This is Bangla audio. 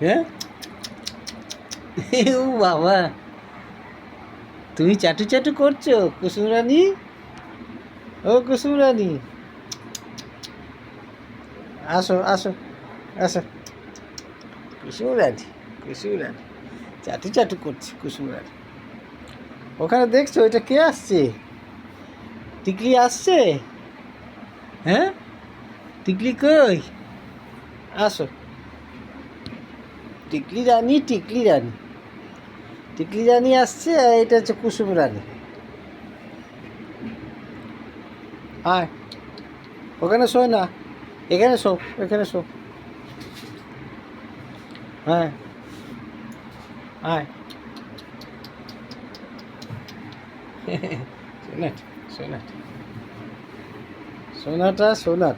হ্যাঁ ও বাবা, তুমি চাটু চাটু করছো কুসুম রানী? ও কুসুম রানী, আসো আসো আসো। কুসুম রানী, কুসুম রানী চাটু চাটু করছে কুসুম রানী। ওখানে দেখছো এটা কে আসছে? টিকলি আসছে? হ্যাঁ, টিকলি কই? আসো। টিকলি রানী, টিকলি রানী, টিকলি রানী আসছে, আর এটা হচ্ছে কুসুম রানী। আয়, ওখানে শোয় না, এখানে শো, এখানে শো। হ্যাঁ, আয়। সোনাট, সোনাট, সোনাটা সোনাট।